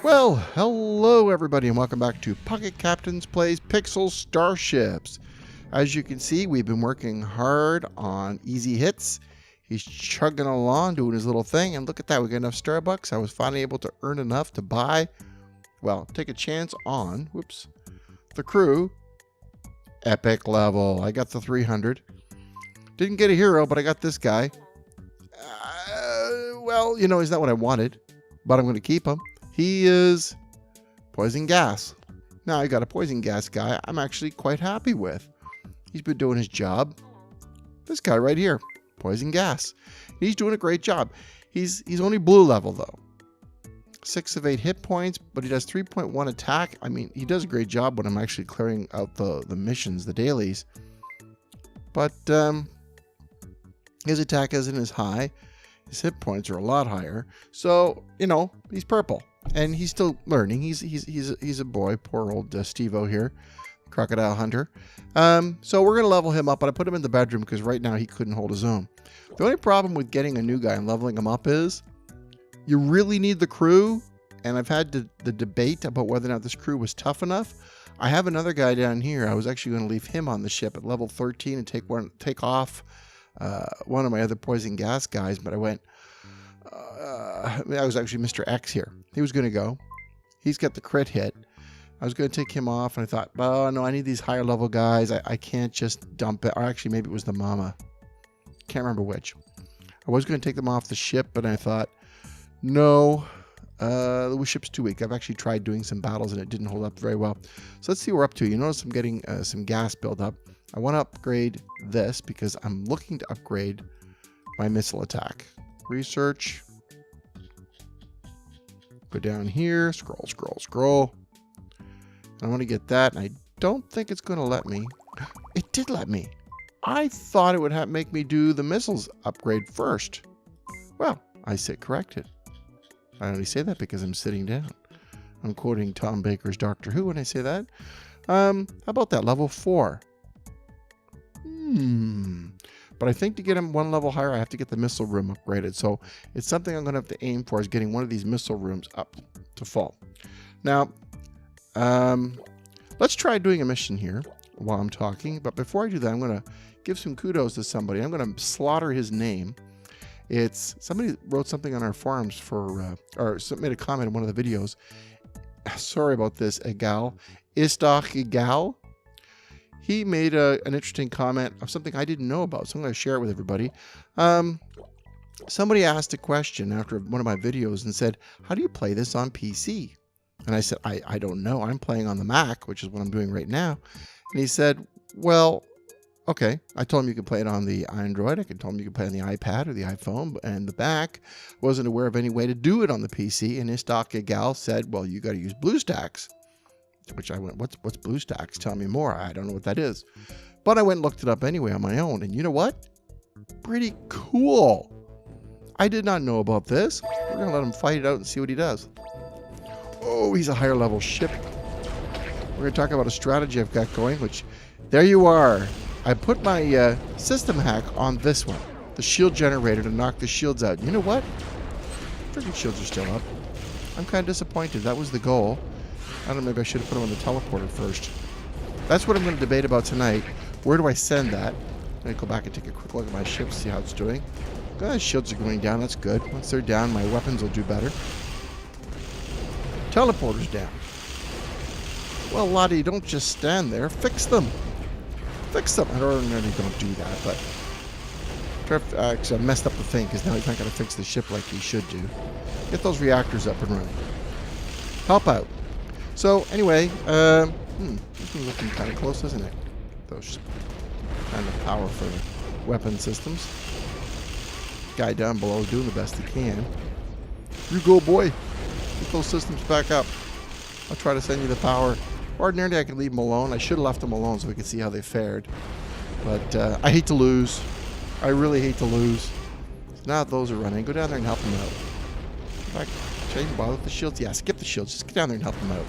Well, hello everybody and welcome back to Pocket Captains Plays Pixel Starships. As you can see, we've been working hard on easy hits. He's chugging along, doing his little thing, and look at that, we got enough Starbucks. I was finally able to earn enough to buy, well, take a chance on, the crew. Epic level. I got the 300. Didn't get a hero, but I got this guy. Well, you know, he's not what I wanted, but I'm going to keep him. He is poison gas. Now I got a poison gas guy I'm actually quite happy with. He's been doing his job. This guy right here, poison gas. He's doing a great job. He's only blue level though. 6 of 8 hit points, but he does 3.1 attack. I mean, he does a great job when I'm actually clearing out the missions, the dailies. But his attack isn't as high. His hit points are a lot higher. So, you know, he's purple. And he's still learning. He's a boy. Poor old Steve-O here. Crocodile Hunter. So we're going to level him up, but I put him in the bedroom because right now he couldn't hold his own. The only problem with getting a new guy and leveling him up is you really need the crew. And I've had the debate about whether or not this crew was tough enough. I have another guy down here. I was actually going to leave him on the ship at level 13 and take off one of my other poison gas guys, but I went... I was actually Mr. X here. He was going to go. He's got the crit hit. I was going to take him off, and I thought, oh, no, I need these higher level guys. I can't just dump it. Or actually, maybe it was the mama. Can't remember which. I was going to take them off the ship, but I thought, no, the ship's too weak. I've actually tried doing some battles, and it didn't hold up very well. So let's see what we're up to. You notice I'm getting some gas buildup. I want to upgrade this because I'm looking to upgrade my missile attack. Research. Go down here, scroll. I want to get that, and I don't think it's going to let me. It did let me. I thought it would make me do the missiles upgrade first. Well, I sit corrected. I only say that because I'm sitting down. I'm quoting Tom Baker's Doctor Who when I say that. How about that, level 4? But I think to get him one level higher, I have to get the missile room upgraded. So it's something I'm going to have to aim for, is getting one of these missile rooms up to full. Now, let's try doing a mission here while I'm talking. But before I do that, I'm going to give some kudos to somebody. I'm going to slaughter his name. It's somebody wrote something on our forums or made a comment in one of the videos. Sorry about this, Egal. Istach Egal. He made an interesting comment of something I didn't know about, so I'm going to share it with everybody. Somebody asked a question after one of my videos and said, how do you play this on PC? And I said, I don't know. I'm playing on the Mac, which is what I'm doing right now. And he said, well, okay. I told him you could play it on the Android. I told him you could play it on the iPad or the iPhone and the Mac. Wasn't aware of any way to do it on the PC. And Istach Gal said, well, you got to use Bluestacks. Which I went, what's Bluestacks? Tell me more. I don't know what that is. But I went and looked it up anyway on my own. And you know what? Pretty cool. I did not know about this. We're going to let him fight it out and see what he does. Oh, he's a higher level ship. We're going to talk about a strategy I've got going, which, there you are. I put my system hack on this one. The shield generator to knock the shields out. You know what? Freaking shields are still up. I'm kind of disappointed. That was the goal. I don't know, maybe I should have put him on the teleporter first. That's what I'm going to debate about tonight. Where do I send that? I'm going to go back and take a quick look at my ship, see how it's doing. Shields are going down, that's good. Once they're down, my weapons will do better. Teleporter's down. Well, Lottie, don't just stand there. Fix them. Fix them. I ordinarily don't do that, but... actually, I messed up the thing, because now he's not going to fix the ship like he should do. Get those reactors up and running. Help out. So, anyway, this is looking kind of close, isn't it? Those kind of power for the weapon systems. Guy down below is doing the best he can. You go, boy. Get those systems back up. I'll try to send you the power. Ordinarily, I could leave them alone. I should have left them alone so we could see how they fared. But I hate to lose. I really hate to lose. Now that those are running, go down there and help them out. In fact, should I even bother with the shields? Yeah, skip the shields. Just get down there and help them out.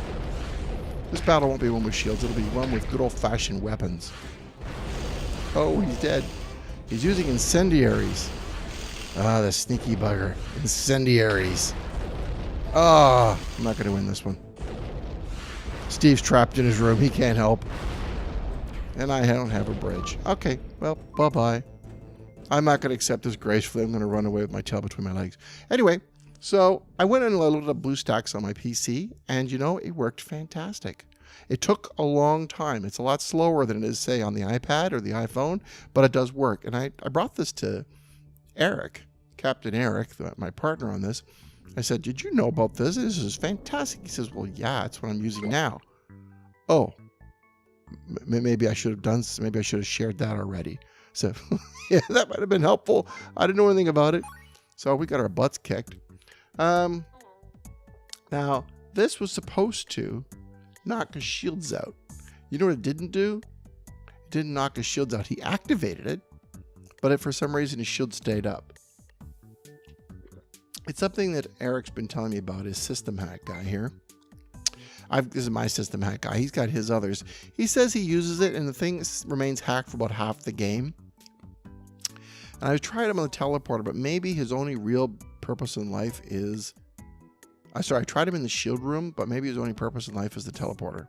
This battle won't be one with shields. It'll be one with good old-fashioned weapons. Oh, he's dead. He's using incendiaries. Ah, the sneaky bugger. Incendiaries. Ah, I'm not going to win this one. Steve's trapped in his room. He can't help. And I don't have a bridge. Okay, well, bye-bye. I'm not going to accept this gracefully. I'm going to run away with my tail between my legs. Anyway, so I went and loaded up Bluestacks on my PC, and you know, it worked fantastic. It took a long time. It's a lot slower than it is, say, on the iPad or the iPhone, but it does work. And I brought this to Eric, Captain Eric, my partner on this. I said, did you know about this? This is fantastic. He says, well, yeah, it's what I'm using now. Oh, maybe I should have done, maybe I should have shared that already. So, yeah, that might have been helpful. I didn't know anything about it. So we got our butts kicked. Now, this was supposed to knock his shields out. You know what it didn't do? It didn't knock his shields out. He activated it, but for some reason his shield stayed up. It's something that Eric's been telling me about, his system hack guy here. This is my system hack guy. He's got his others. He says he uses it and the thing remains hacked for about half the game. And I've tried him on the teleporter, but maybe his only real purpose in life is... I tried him in the shield room, but maybe his only purpose in life is the teleporter.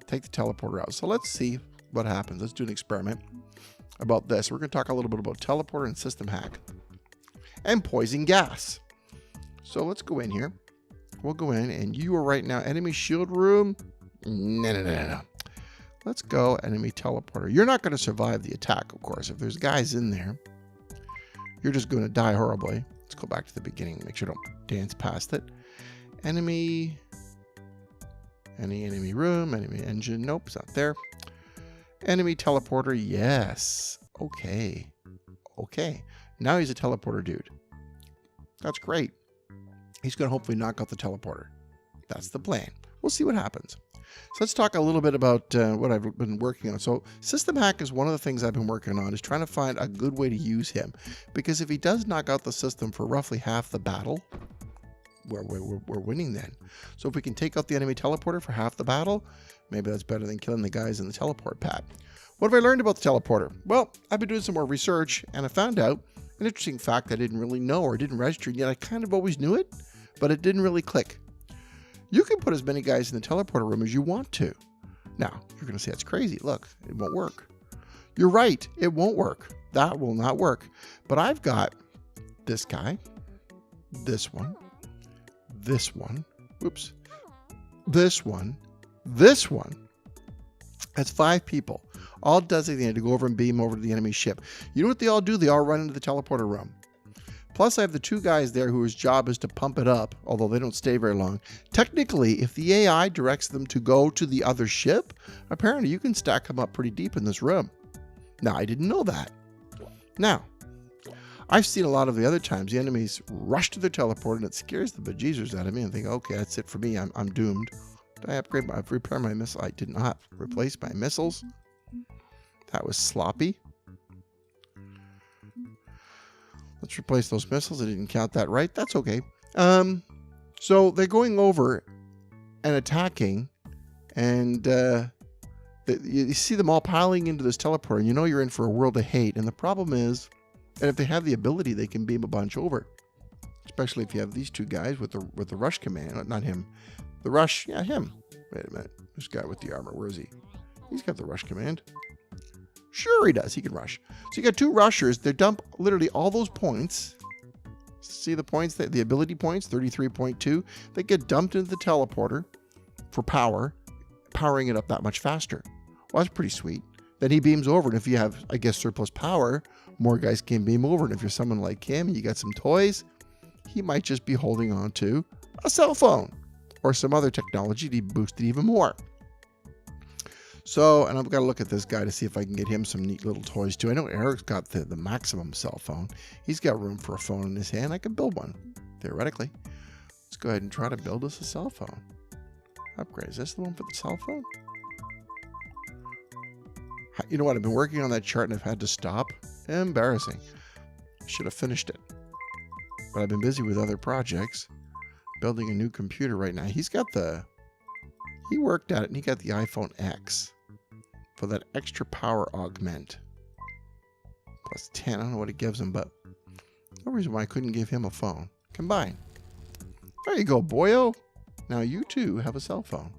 Take the teleporter out. So let's see what happens. Let's do an experiment about this. We're going to talk a little bit about teleporter and system hack. And poison gas. So let's go in here. We'll go in, and you are right now enemy shield room. No. Let's go enemy teleporter. You're not going to survive the attack, of course. If there's guys in there, you're just going to die horribly. Let's go back to the beginning. Make sure I don't dance past it. Enemy room, enemy engine. Nope, it's not there. Enemy teleporter. Yes. Okay. Now he's a teleporter dude. That's great. He's going to hopefully knock out the teleporter. That's the plan. We'll see what happens. So let's talk a little bit about what I've been working on. So system hack is one of the things I've been working on, is trying to find a good way to use him. Because if he does knock out the system for roughly half the battle, we're winning then. So if we can take out the enemy teleporter for half the battle, maybe that's better than killing the guys in the teleport pad. What have I learned about the teleporter? Well, I've been doing some more research, and I found out an interesting fact I didn't really know or didn't register, yet I kind of always knew it, but it didn't really click. You can put as many guys in the teleporter room as you want to. Now, you're going to say that's crazy. Look, it won't work. You're right, it won't work. That will not work. But I've got this guy, this one, this one, whoops, this one. That's 5 people, all designated to go over and beam over to the enemy ship. You know what they all do? They all run into the teleporter room. Plus, I have the 2 guys there whose job is to pump it up, although they don't stay very long. Technically, if the AI directs them to go to the other ship, apparently you can stack them up pretty deep in this room. Now, I didn't know that. Now, I've seen a lot of the other times the enemies rush to their teleporter and it scares the bejesus out of me and think, okay, that's it for me. I'm doomed. Did I upgrade I've repaired my missile? I did not replace my missiles. That was sloppy. Let's replace those missiles. I didn't count that right. That's okay. So they're going over and attacking, and you see them all piling into this teleporter, and you know you're in for a world of hate. And the problem is, and if they have the ability, they can beam a bunch over. Especially if you have these 2 guys with the rush command. Not him. The rush, yeah, him. Wait a minute. This guy with the armor, where is he? He's got the rush command. Sure he does. He can rush. So you got 2 rushers. They dump literally all those points. See the points, the ability points, 33.2. They get dumped into the teleporter for power, powering it up that much faster. Well, that's pretty sweet. Then he beams over, and if you have, I guess, surplus power, more guys can beam over. And if you're someone like him and you got some toys, he might just be holding on to a cell phone or some other technology to boost it even more. So, and I've got to look at this guy to see if I can get him some neat little toys too. I know Eric's got the maximum cell phone. He's got room for a phone in his hand. I could build one, theoretically. Let's go ahead and try to build us a cell phone. Upgrade. Is this the one for the cell phone? You know what? I've been working on that chart and I've had to stop. Embarrassing. I should have finished it. But I've been busy with other projects. Building a new computer right now. He worked at it and he got the iPhone X for that extra power augment. Plus 10. I don't know what it gives him, but no reason why I couldn't give him a phone. Combine. There you go, boyo. Now you too have a cell phone.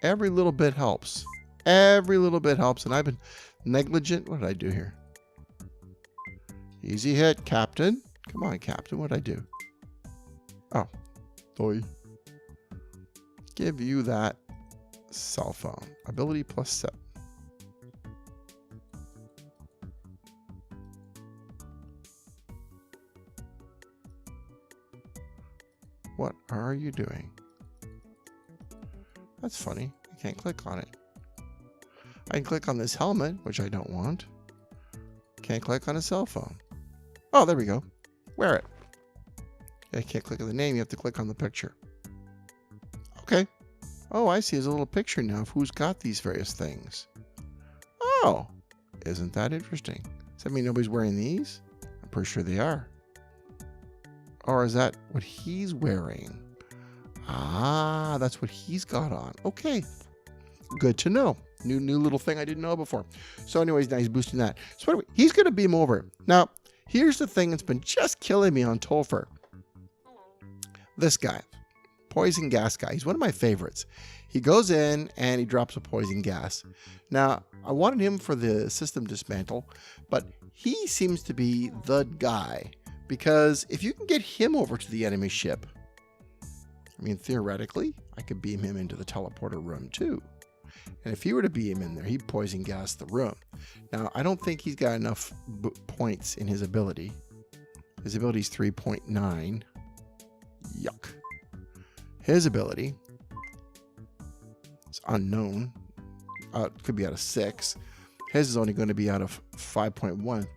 Every little bit helps. Every little bit helps. And I've been negligent. What did I do here? Easy hit, Captain. Come on, Captain. What did I do? Oh. Boy. Give you that cell phone. Ability plus set. What are you doing? That's funny. I can't click on it. I can click on this helmet, which I don't want. Can't click on a cell phone. Oh, there we go. Wear it. I can't click on the name. You have to click on the picture. Okay. Oh, I see. There's a little picture now of who's got these various things. Oh, isn't that interesting? Does that mean nobody's wearing these? I'm pretty sure they are. Or is that what he's wearing? Ah, that's what he's got on. Okay. Good to know. New little thing I didn't know before. So anyways, now he's boosting that. So anyway, he's going to beam over. Now, here's the thing that's been just killing me on Topher. This guy. Poison gas guy. He's one of my favorites. He goes in and he drops a poison gas. Now, I wanted him for the system dismantle, but he seems to be the guy. Because if you can get him over to the enemy ship, I mean, theoretically, I could beam him into the teleporter room too. And if he were to beam in there, he'd poison gas the room. Now, I don't think he's got enough points in his ability. His ability is 3.9. Yuck. His ability is unknown. It could be out of 6. His is only going to be out of 5.1.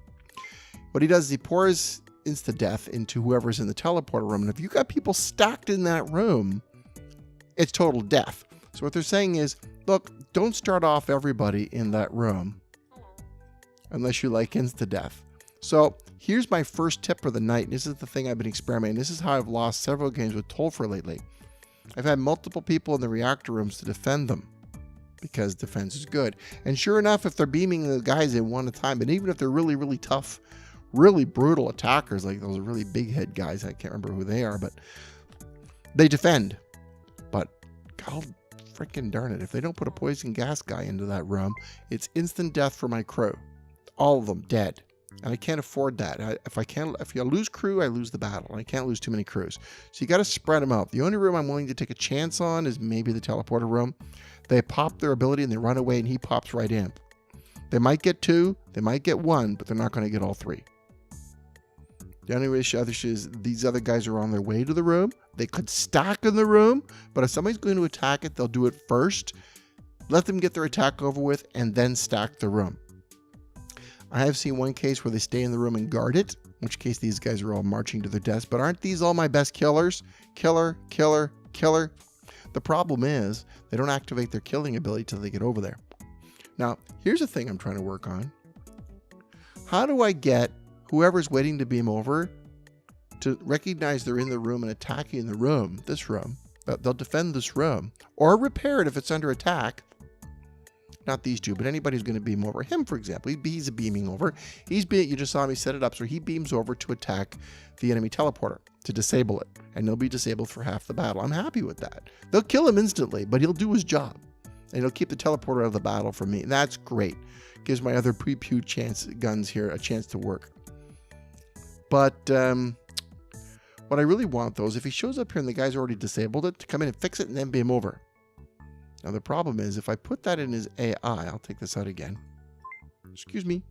What he does is he pours insta-death into whoever's in the teleporter room. And if you got people stacked in that room, it's total death. So what they're saying is, look, don't start off everybody in that room unless you like insta-death. So here's my first tip for the night. And this is the thing I've been experimenting. This is how I've lost several games with Topher lately. I've had multiple people in the reactor rooms to defend them because defense is good. And sure enough, if they're beaming the guys in one at a time, and even if they're really, really tough, really brutal attackers, like those really big head guys, I can't remember who they are, but they defend. But God freaking darn it, if they don't put a poison gas guy into that room, it's instant death for my crew. All of them dead. And I can't afford that. If you lose crew, I lose the battle. I can't lose too many crews. So you got to spread them out. The only room I'm willing to take a chance on is maybe the teleporter room. They pop their ability and they run away and he pops right in. They might get 2, they might get 1, but they're not going to get all 3. The only issue is these other guys are on their way to the room. They could stack in the room, but if somebody's going to attack it, they'll do it first. Let them get their attack over with and then stack the room. I have seen one case where they stay in the room and guard it, in which case these guys are all marching to their deaths. But aren't these all my best killers? Killer, killer, killer. The problem is they don't activate their killing ability till they get over there. Now, here's a thing I'm trying to work on. How do I get whoever's waiting to beam over to recognize they're in the room and attacking the room, this room? They'll defend this room or repair it if it's under attack. Not these two, but anybody who's going to beam over. Him, for example, he's a beaming over. You just saw me set it up, so he beams over to attack the enemy teleporter, to disable it. And he'll be disabled for half the battle. I'm happy with that. They'll kill him instantly, but he'll do his job. And he'll keep the teleporter out of the battle for me. That's great. Gives my other pre-pew guns here a chance to work. But what I really want, though, is if he shows up here and the guy's already disabled it, to come in and fix it and then beam over. Now, the problem is, if I put that in his AI, I'll take this out again. Excuse me.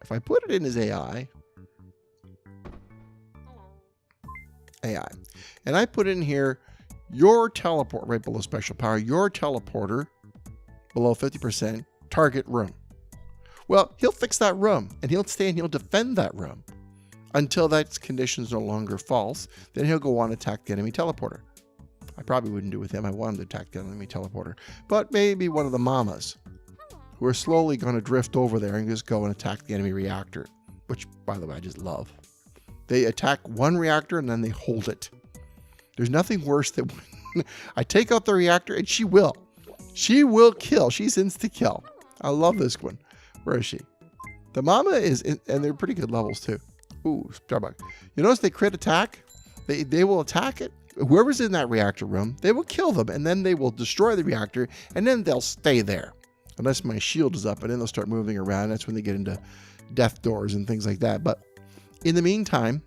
If I put it in his AI, and I put in here, your teleport, right below special power, your teleporter, below 50%, target room. Well, he'll fix that room, and he'll stay and he'll defend that room until that condition is no longer false. Then he'll go on and attack the enemy teleporter. I probably wouldn't do it with him. I want him to attack the enemy teleporter. But maybe one of the mamas who are slowly going to drift over there and just go and attack the enemy reactor, which, by the way, I just love. They attack one reactor and then they hold it. There's nothing worse than when I take out the reactor and she will. She will kill. She's insta-kill. I love this one. Where is she? The mama is, and they're pretty good levels too. Ooh, Starbuck. You notice they crit attack? They will attack it. Whoever's in that reactor room, they will kill them, and then they will destroy the reactor, and then they'll stay there. Unless my shield is up, and then they'll start moving around. That's when they get into death doors and things like that. But in the meantime,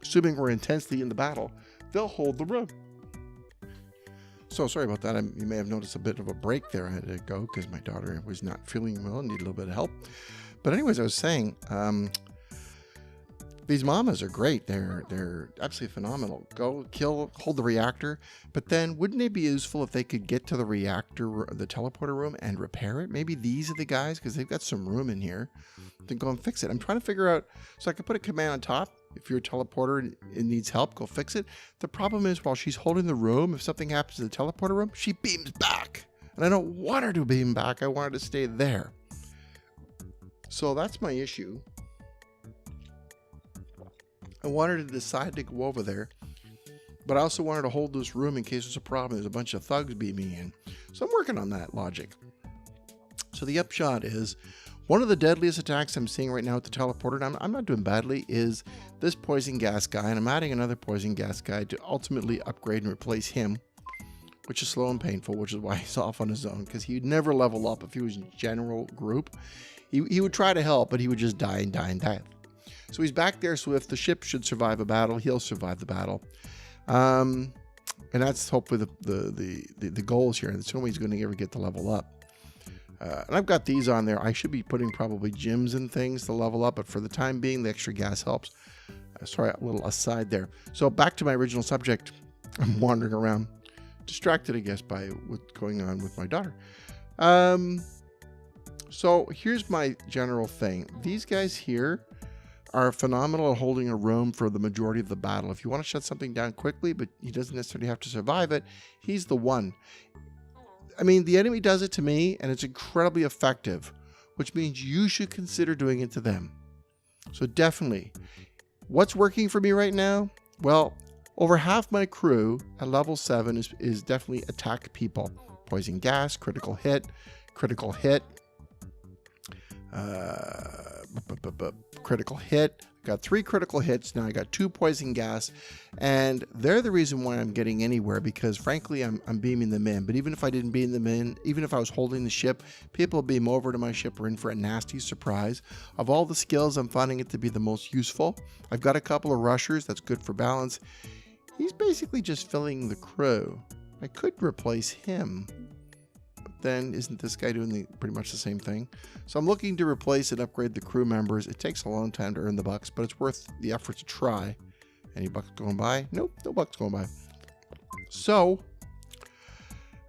assuming we're intensely in the battle, they'll hold the room. So sorry about that. You may have noticed a bit of a break there. I had to go because my daughter was not feeling well and needed a little bit of help. But anyways, I was saying, these mamas are great. They're absolutely phenomenal. Go kill, hold the reactor. But then wouldn't it be useful if they could get to the reactor, the teleporter room, and repair it? Maybe these are the guys, because they've got some room in here. Then go and fix it. I'm trying to figure out, so I could put a command on top. If you're a teleporter and it needs help, go fix it. The problem is, while she's holding the room, if something happens to the teleporter room, she beams back. And I don't want her to beam back. I want her to stay there. So that's my issue. I want her to decide to go over there, but I also want her to hold this room in case there's a problem. There's a bunch of thugs beaming in. So I'm working on that logic. So the upshot is, one of the deadliest attacks I'm seeing right now with the teleporter, and I'm not doing badly, is this poison gas guy, and I'm adding another poison gas guy to ultimately upgrade and replace him, which is slow and painful, which is why he's off on his own, because he'd never level up if he was in general group. He would try to help, but he would just die and die and die. So he's back there, so if the ship should survive a battle, he'll survive the battle. And that's hopefully the goals here. And it's the only way he's going to ever get to level up. And I've got these on there. I should be putting probably gyms and things to level up, but for the time being, the extra gas helps. Sorry, a little aside there. So back to my original subject. I'm wandering around, distracted, I guess, by what's going on with my daughter. So here's my general thing. These guys here are phenomenal at holding a room for the majority of the battle. If you want to shut something down quickly, but he doesn't necessarily have to survive it, he's the one. I mean, the enemy does it to me, and it's incredibly effective, which means you should consider doing it to them. So definitely. What's working for me right now? Well, over half my crew at level 7 is definitely attack people. Poison gas, critical hit, critical hit. Critical hit. Got 3 critical hits. Now I got 2 poison gas, and they're the reason why I'm getting anywhere, because frankly I'm beaming them in. But even if I didn't beam them in, even if I was holding the ship, people beam over to my ship are in for a nasty surprise. Of all the skills, I'm finding it to be the most useful. I've got a couple of rushers. That's good for balance. He's basically just filling the crew. I could replace him, but then isn't this guy doing pretty much the same thing? So I'm looking to replace and upgrade the crew members. It takes a long time to earn the bucks, but it's worth the effort to try. Any bucks going by? Nope, no bucks going by. So,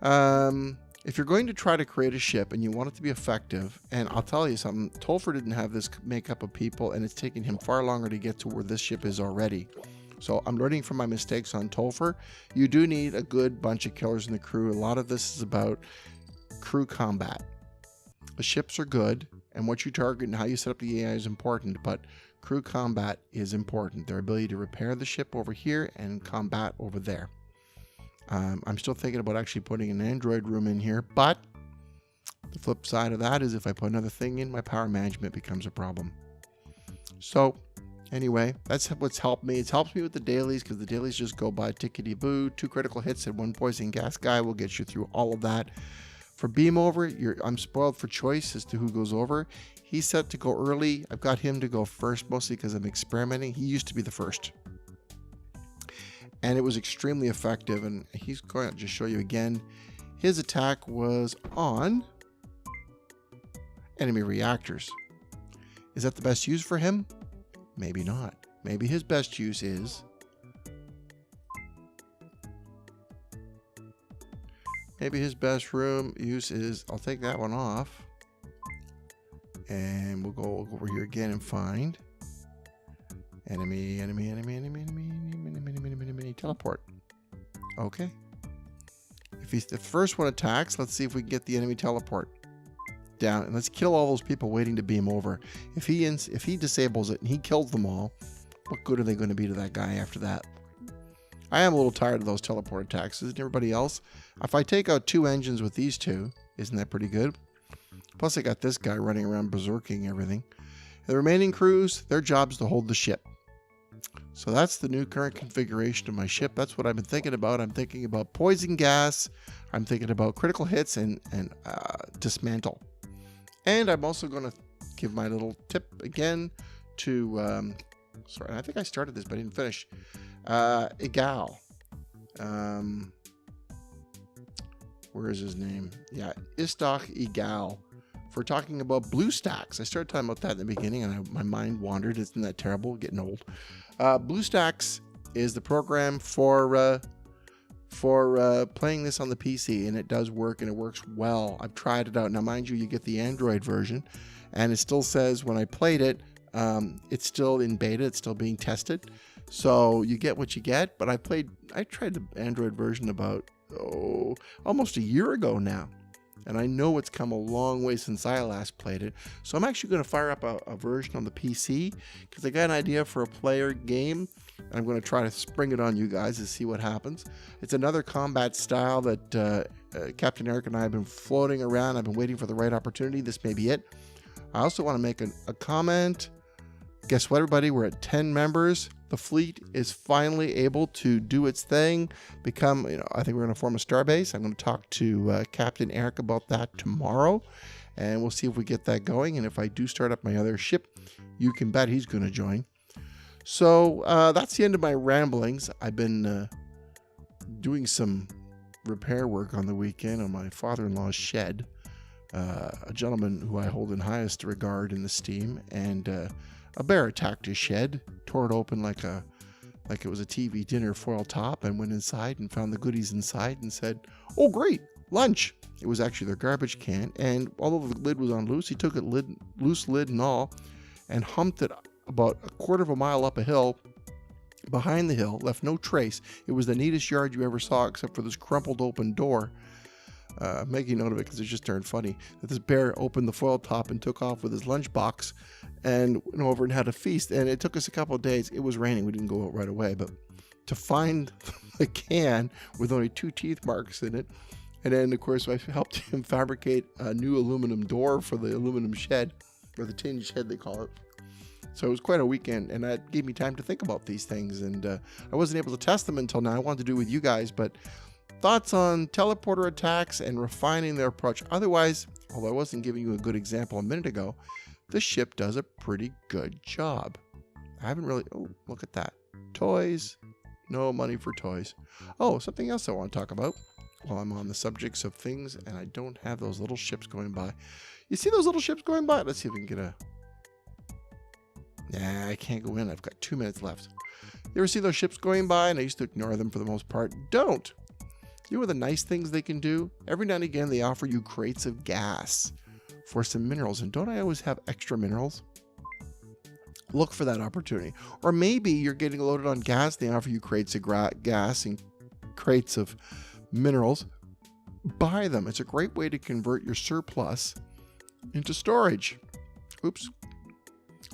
if you're going to try to create a ship and you want it to be effective, and I'll tell you something, Tolfer didn't have this makeup of people, and it's taken him far longer to get to where this ship is already. So I'm learning from my mistakes on Tolfer. You do need a good bunch of killers in the crew. A lot of this is about crew combat. The ships are good, and what you target and how you set up the AI is important, but crew combat is important. Their ability to repair the ship over here and combat over there. I'm still thinking about actually putting an android room in here, but the flip side of that is if I put another thing in, my power management becomes a problem. So anyway, that's what's helped me. It's helped me with the dailies, because the dailies just go by tickety-boo. 2 critical hits and 1 poison gas guy will get you through all of that. For beam over, I'm spoiled for choice as to who goes over. He's set to go early. I've got him to go first, mostly because I'm experimenting. He used to be the first, and it was extremely effective. And he's going to just show you again. His attack was on enemy reactors. Is that the best use for him? Maybe not. Maybe his best use is I'll take that one off, and we'll go over here again and find enemy, teleport. Okay. If the first one attacks, let's see if we can get the enemy teleport down, and let's kill all those people waiting to beam over. If he disables it and he kills them all, what good are they going to be to that guy after that? I am a little tired of those teleport attacks. Isn't everybody else? If I take out 2 engines with these 2, isn't that pretty good? Plus I got this guy running around berserking everything. The remaining crews, their job is to hold the ship. So that's the new current configuration of my ship. That's what I've been thinking about. I'm thinking about poison gas. I'm thinking about critical hits and dismantle. And I'm also going to give my little tip again to, sorry, I think I started this, but I didn't finish. Egal. Where is his name? Yeah, Istok Egal. For talking about Bluestacks. I started talking about that in the beginning and my mind wandered. Isn't that terrible? Getting old. Bluestacks is the program for playing this on the PC, and it does work, and it works well. I've tried it out. Now, mind you, you get the Android version, and it still says when I played it, it's still in beta. It's still being tested. So you get what you get, but I tried the Android version about, almost a year ago now. And I know it's come a long way since I last played it. So I'm actually going to fire up a version on the PC because I got an idea for a player game. And I'm going to try to spring it on you guys to see what happens. It's another combat style that Captain Eric and I have been floating around. I've been waiting for the right opportunity. This may be it. I also want to make a comment. Guess what, everybody? We're at 10 members. The fleet is finally able to do its thing, become, I think we're going to form a starbase. I'm going to talk to Captain Eric about that tomorrow, and we'll see if we get that going. And if I do start up my other ship, you can bet he's going to join. So that's the end of my ramblings. I've been doing some repair work on the weekend on my father-in-law's shed, a gentleman who I hold in highest regard in the esteem, and a bear attacked his shed, tore it open like it was a TV dinner foil top, and went inside and found the goodies inside and said, "Oh, great, lunch." It was actually their garbage can, and although the lid was on loose, he took it loose lid and all, and humped it about a quarter of a mile up a hill. Behind the hill, left no trace. It was the neatest yard you ever saw, except for this crumpled open door. Making note of it because it just turned funny that this bear opened the foil top and took off with his lunchbox and went over and had a feast. And it took us a couple of days. It was raining. We didn't go out right away, but to find the can with only 2 teeth marks in it. And then, of course, I helped him fabricate a new aluminum door for the aluminum shed, or the tin shed they call it. So it was quite a weekend, and that gave me time to think about these things. And I wasn't able to test them until now. I wanted to do it with you guys, but thoughts on teleporter attacks and refining their approach. Otherwise, although I wasn't giving you a good example a minute ago, this ship does a pretty good job. I haven't really... Oh, look at that. Toys. No money for toys. Oh, something else I want to talk about while I'm on the subjects of things, and I don't have those little ships going by. You see those little ships going by? Let's see if we can get a... Nah, I can't go in. I've got 2 minutes left. You ever see those ships going by? And I used to ignore them for the most part. Don't! You know what the nice things they can do? Every now and again, they offer you crates of gas for some minerals. And don't I always have extra minerals? Look for that opportunity. Or maybe you're getting loaded on gas. They offer you crates of gas and crates of minerals. Buy them. It's a great way to convert your surplus into storage. Oops.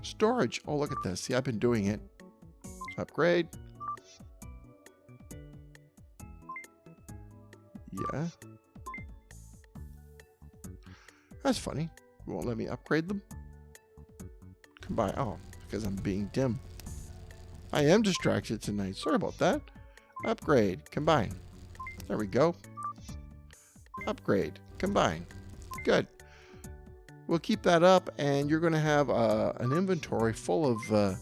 Storage. Oh, look at this. See, I've been doing it. Upgrade. Yeah. That's funny. You won't let me upgrade them? Combine. Oh, because I'm being dim. I am distracted tonight. Sorry about that. Upgrade. Combine. There we go. Upgrade. Combine. Good. We'll keep that up, and you're going to have an inventory full of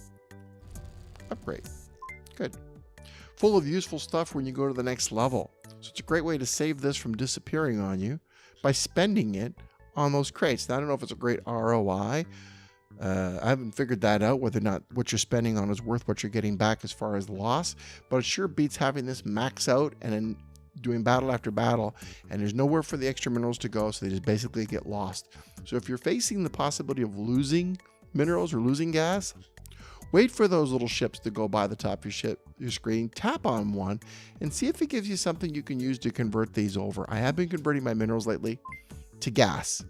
upgrade. Good. Full of useful stuff when you go to the next level. So it's a great way to save this from disappearing on you by spending it on those crates. Now, I don't know if it's a great ROI. I haven't figured that out, whether or not what you're spending on is worth what you're getting back as far as loss. But it sure beats having this max out and then doing battle after battle, and there's nowhere for the extra minerals to go, so they just basically get lost. So if you're facing the possibility of losing minerals or losing gas, wait for those little ships to go by the top of your screen, tap on one, and see if it gives you something you can use to convert these over. I have been converting my minerals lately to gas,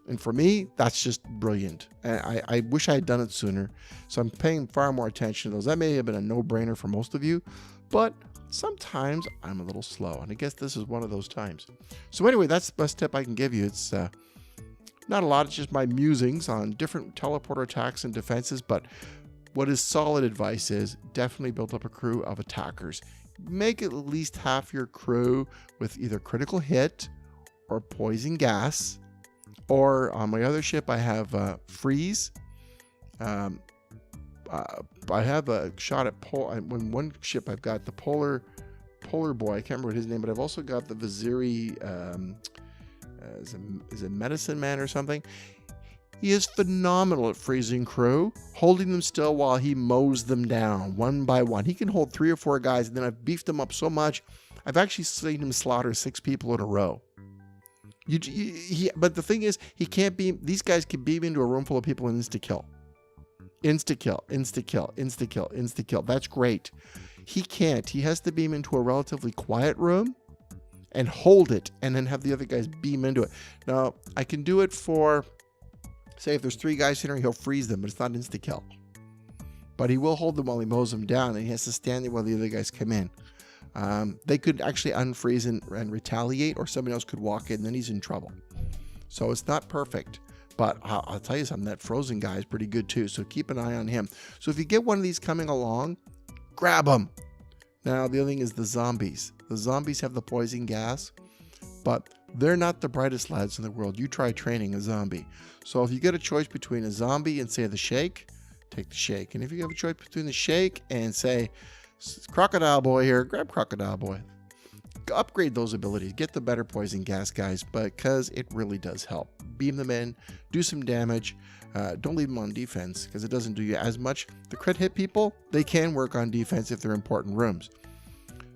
and for me, that's just brilliant. And I wish I had done it sooner, so I'm paying far more attention to those. That may have been a no-brainer for most of you, but sometimes I'm a little slow, and I guess this is one of those times. So anyway, that's the best tip I can give you. It's not a lot. It's just my musings on different teleporter attacks and defenses, but what his solid advice is, definitely build up a crew of attackers. Make at least half your crew with either critical hit or poison gas. Or on my other ship, I have freeze. I have a shot at when one ship I've got the polar boy. I can't remember his name, but I've also got the Viziri. Is a medicine man or something. He is phenomenal at freezing crew, holding them still while he mows them down one by one. He can hold 3 or 4 guys, and then I've beefed him up so much, I've actually seen him slaughter 6 people in a row. But the thing is, he can't beam. These guys can beam into a room full of people and insta-kill. Insta-kill, insta-kill, insta-kill, insta-kill. That's great. He can't. He has to beam into a relatively quiet room and hold it, and then have the other guys beam into it. Now, I can do it for, say, if there's 3 guys in here, he'll freeze them, but it's not insta-kill. But he will hold them while he mows them down, and he has to stand there while the other guys come in. They could actually unfreeze and retaliate, or somebody else could walk in, and then he's in trouble. So it's not perfect. But I'll tell you something, that frozen guy is pretty good too, so keep an eye on him. So if you get one of these coming along, grab them. Now, the other thing is the zombies. The zombies have the poison gas, but they're not the brightest lads in the world. You try training a zombie. So if you get a choice between a zombie and, say, the shake, take the shake. And if you have a choice between the shake and, say, crocodile boy here, grab crocodile boy. Upgrade those abilities. Get the better poison gas guys, because it really does help. Beam them in, do some damage. Don't leave them on defense, because it doesn't do you as much. The crit hit people, they can work on defense if they're important rooms.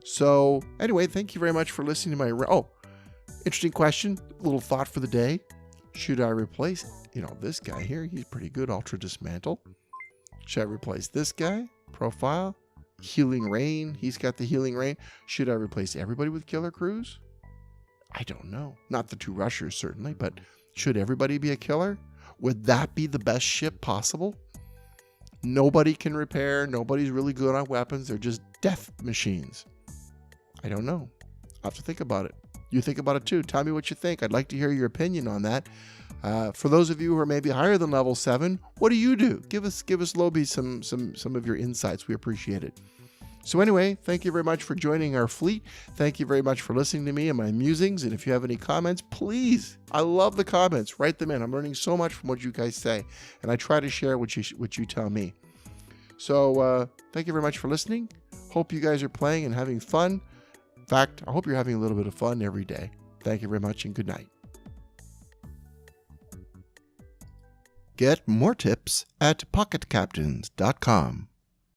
So anyway, thank you very much for listening to my... interesting question, little thought for the day. Should I replace, this guy here? He's pretty good, Ultra Dismantle. Should I replace this guy? Profile? Healing Rain. He's got the Healing Rain. Should I replace everybody with Killer Crews? I don't know. Not the 2 rushers, certainly, but should everybody be a killer? Would that be the best ship possible? Nobody can repair. Nobody's really good on weapons. They're just death machines. I don't know. I'll have to think about it. You think about it too. Tell me what you think. I'd like to hear your opinion on that. For those of you who are maybe higher than level 7, what do you do? Give us Lobby some of your insights. We appreciate it. So anyway, thank you very much for joining our fleet. Thank you very much for listening to me and my musings. And if you have any comments, please, I love the comments. Write them in. I'm learning so much from what you guys say, and I try to share what you tell me. So thank you very much for listening. Hope you guys are playing and having fun. In fact, I hope you're having a little bit of fun every day. Thank you very much, and good night. Get more tips at pocketcaptains.com.